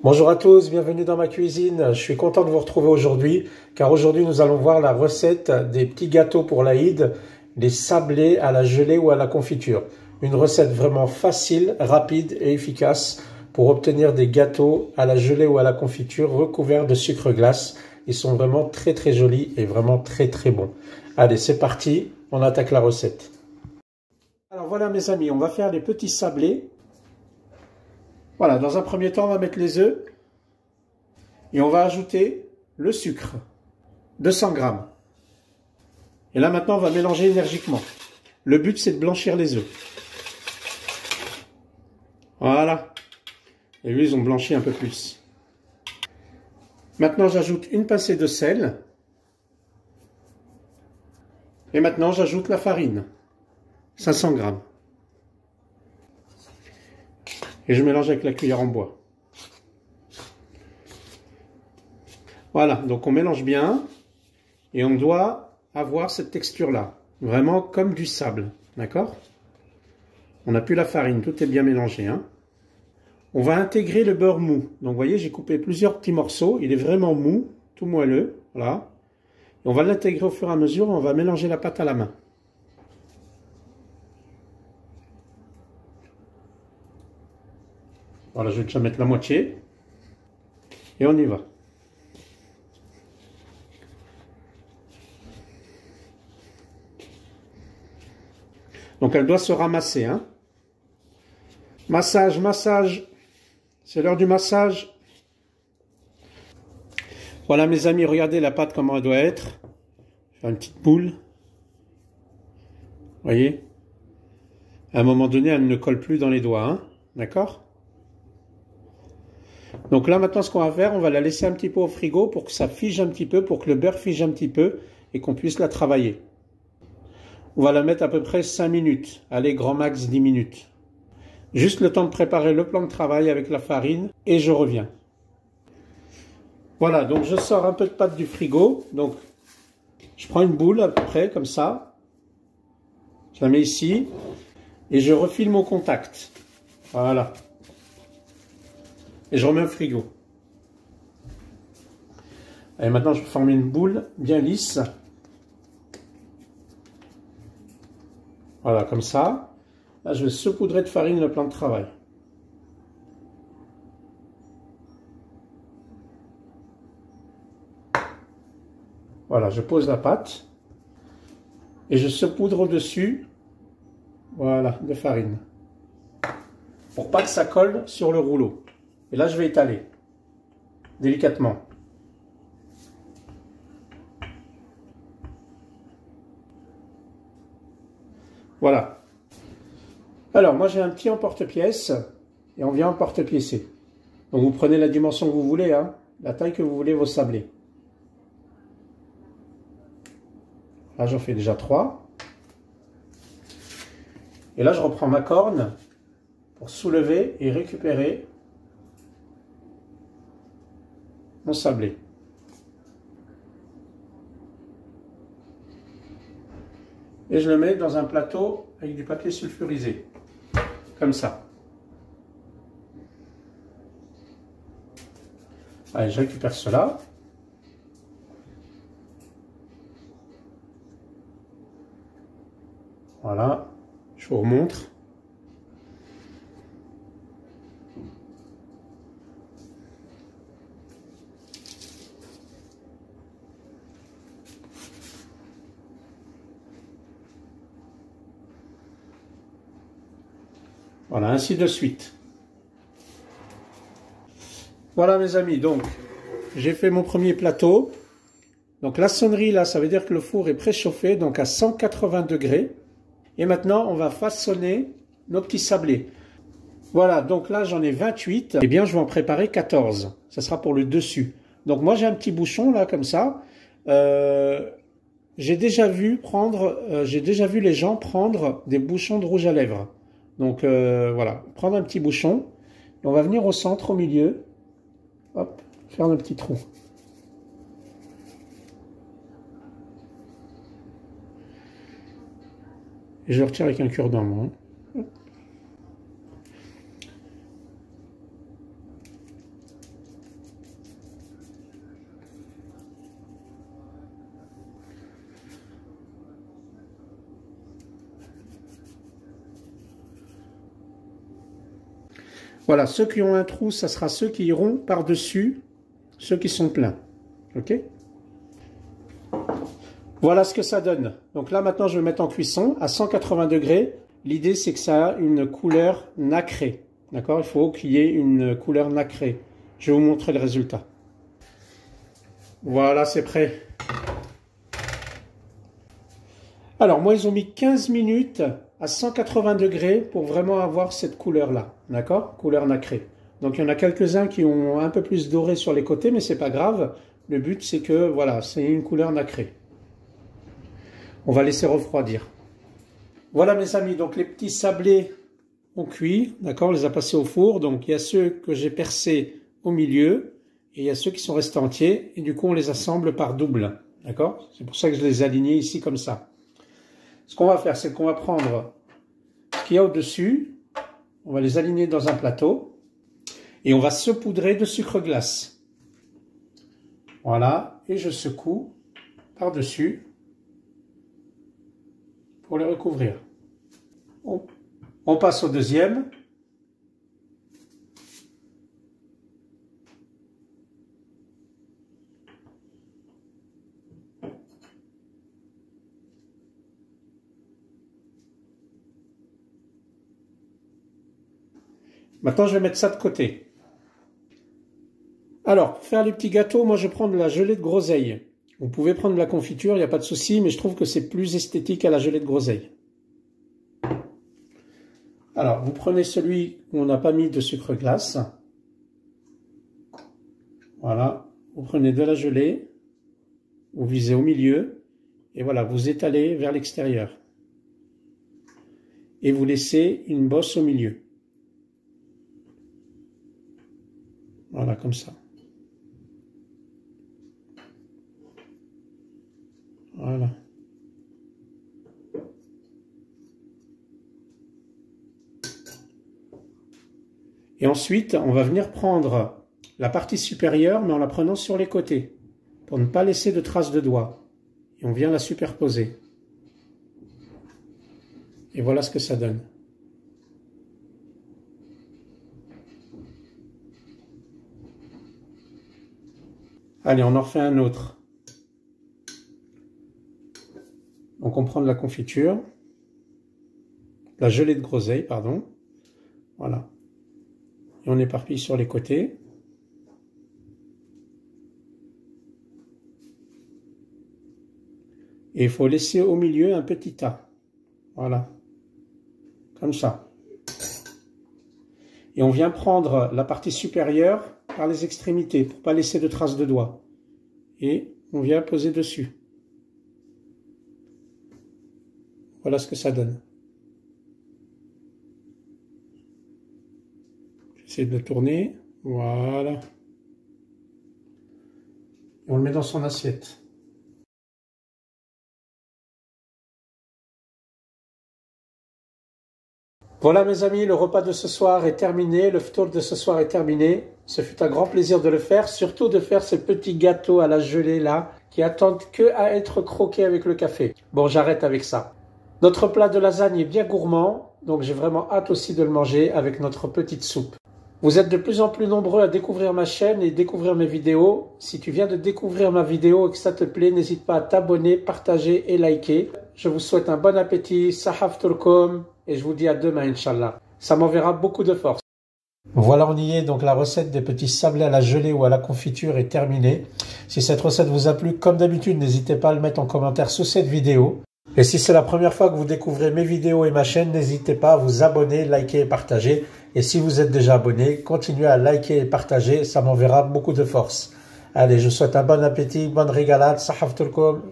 Bonjour à tous, bienvenue dans ma cuisine. Je suis content de vous retrouver aujourd'hui car aujourd'hui nous allons voir la recette des petits gâteaux pour l'Aïd, les sablés à la gelée ou à la confiture. Une recette vraiment facile, rapide et efficace pour obtenir des gâteaux à la gelée ou à la confiture recouverts de sucre glace. Ils sont vraiment très jolis et vraiment très bons. Allez, c'est parti, on attaque la recette. Alors voilà mes amis, on va faire les petits sablés. Voilà, dans un premier temps, on va mettre les œufs et on va ajouter le sucre, 200 grammes. Et là, maintenant, on va mélanger énergiquement. Le but, c'est de blanchir les œufs. Voilà. Et lui, ils ont blanchi un peu plus. Maintenant, j'ajoute une pincée de sel. Et maintenant, j'ajoute la farine, 500 grammes. Et je mélange avec la cuillère en bois. Voilà, donc on mélange bien et on doit avoir cette texture-là, vraiment comme du sable, d'accord? On n'a plus la farine, tout est bien mélangé, hein? On va intégrer le beurre mou. Donc vous voyez, j'ai coupé plusieurs petits morceaux, il est vraiment mou, tout moelleux, voilà. Et on va l'intégrer au fur et à mesure, on va mélanger la pâte à la main. Voilà, je vais déjà mettre la moitié. Et on y va. Donc elle doit se ramasser, hein. Massage, massage. C'est l'heure du massage. Voilà mes amis, regardez la pâte comment elle doit être. Faire une petite boule. Voyez? À un moment donné, elle ne colle plus dans les doigts, hein. D'accord? Donc là maintenant ce qu'on va faire, on va la laisser un petit peu au frigo pour que ça fige un petit peu, pour que le beurre fige un petit peu et qu'on puisse la travailler. On va la mettre à peu près 5 minutes, allez grand max 10 minutes. Juste le temps de préparer le plan de travail avec la farine et je reviens. Voilà, donc je sors un peu de pâte du frigo, donc je prends une boule à peu près comme ça, je la mets ici et je refile mon contact. Voilà. Et je remets au frigo. Et maintenant, je vais former une boule bien lisse. Voilà, comme ça. Là, je vais saupoudrer de farine le plan de travail. Voilà, je pose la pâte. Et je saupoudre au-dessus, voilà, de farine. Pour pas que ça colle sur le rouleau. Et là, je vais étaler délicatement. Voilà. Alors, moi, j'ai un petit emporte-pièce et on vient emporte-piécer. Donc, vous prenez la dimension que vous voulez, hein, la taille que vous voulez, vos sablés. Là, j'en fais déjà 3. Et là, je reprends ma corne pour soulever et récupérer mon sablé. Et je le mets dans un plateau avec du papier sulfurisé, comme ça. Allez, je récupère cela. Voilà, je vous remontre. Voilà, ainsi de suite. Voilà mes amis, donc j'ai fait mon premier plateau. Donc la sonnerie là, ça veut dire que le four est préchauffé, donc à 180 degrés. Et maintenant, on va façonner nos petits sablés. Voilà, donc là j'en ai 28. Eh bien, je vais en préparer 14. Ça sera pour le dessus. Donc moi j'ai un petit bouchon là, comme ça. J'ai déjà vu les gens prendre des bouchons de rouge à lèvres. Donc voilà, prendre un petit bouchon. Et on va venir au centre, au milieu. Hop, faire un petit trou. Et je le retire avec un cure-dent, moi. Voilà, ceux qui ont un trou, ça sera ceux qui iront par-dessus, ceux qui sont pleins. Ok? Voilà ce que ça donne. Donc là, maintenant, je vais mettre en cuisson à 180 degrés. L'idée, c'est que ça a une couleur nacrée. D'accord? Il faut qu'il y ait une couleur nacrée. Je vais vous montrer le résultat. Voilà, c'est prêt. Alors, moi, ils ont mis 15 minutes à 180 degrés pour vraiment avoir cette couleur-là. D'accord? Couleur nacrée. Donc, il y en a quelques-uns qui ont un peu plus doré sur les côtés, mais c'est pas grave. Le but, c'est que, voilà, c'est une couleur nacrée. On va laisser refroidir. Voilà, mes amis. Donc, les petits sablés ont cuit. D'accord? On les a passés au four. Donc, il y a ceux que j'ai percés au milieu et il y a ceux qui sont restés entiers. Et du coup, on les assemble par double. D'accord? C'est pour ça que je les ai alignés ici comme ça. Ce qu'on va faire, c'est qu'on va prendre ce qu'il y a au-dessus, on va les aligner dans un plateau et on va saupoudrer de sucre glace. Voilà, et je secoue par-dessus pour les recouvrir. On passe au deuxième. Maintenant, je vais mettre ça de côté. Alors, pour faire les petits gâteaux, moi, je prends de la gelée de groseille. Vous pouvez prendre de la confiture, il n'y a pas de souci, mais je trouve que c'est plus esthétique à la gelée de groseille. Alors, vous prenez celui où on n'a pas mis de sucre glace. Voilà. Vous prenez de la gelée. Vous visez au milieu. Et voilà, vous étalez vers l'extérieur. Et vous laissez une bosse au milieu. Voilà, comme ça. Voilà. Et ensuite, on va venir prendre la partie supérieure, mais en la prenant sur les côtés, pour ne pas laisser de traces de doigts. Et on vient la superposer. Et voilà ce que ça donne. Allez, on en refait un autre. Donc on prend de la confiture, la gelée de groseille, pardon. Voilà. Et on éparpille sur les côtés. Et il faut laisser au milieu un petit tas. Voilà. Comme ça. Et on vient prendre la partie supérieure par les extrémités pour ne pas laisser de traces de doigts. Et on vient poser dessus. Voilà ce que ça donne. J'essaie de le tourner. Voilà. Et on le met dans son assiette. Voilà mes amis, le repas de ce soir est terminé, le ftour de ce soir est terminé. Ce fut un grand plaisir de le faire, surtout de faire ces petits gâteaux à la gelée là, qui attendent que à être croqués avec le café. Bon, j'arrête avec ça. Notre plat de lasagne est bien gourmand, donc j'ai vraiment hâte aussi de le manger avec notre petite soupe. Vous êtes de plus en plus nombreux à découvrir ma chaîne et découvrir mes vidéos. Si tu viens de découvrir ma vidéo et que ça te plaît, n'hésite pas à t'abonner, partager et liker. Je vous souhaite un bon appétit, sahafturkum, et je vous dis à demain, Inch'Allah. Ça m'enverra beaucoup de force. Voilà, on y est. Donc la recette des petits sablés à la gelée ou à la confiture est terminée. Si cette recette vous a plu, comme d'habitude, n'hésitez pas à le mettre en commentaire sous cette vidéo. Et si c'est la première fois que vous découvrez mes vidéos et ma chaîne, n'hésitez pas à vous abonner, liker et partager. Et si vous êtes déjà abonné, continuez à liker et partager, ça m'enverra beaucoup de force. Allez, je vous souhaite un bon appétit, bonne régalade, sahafturkum.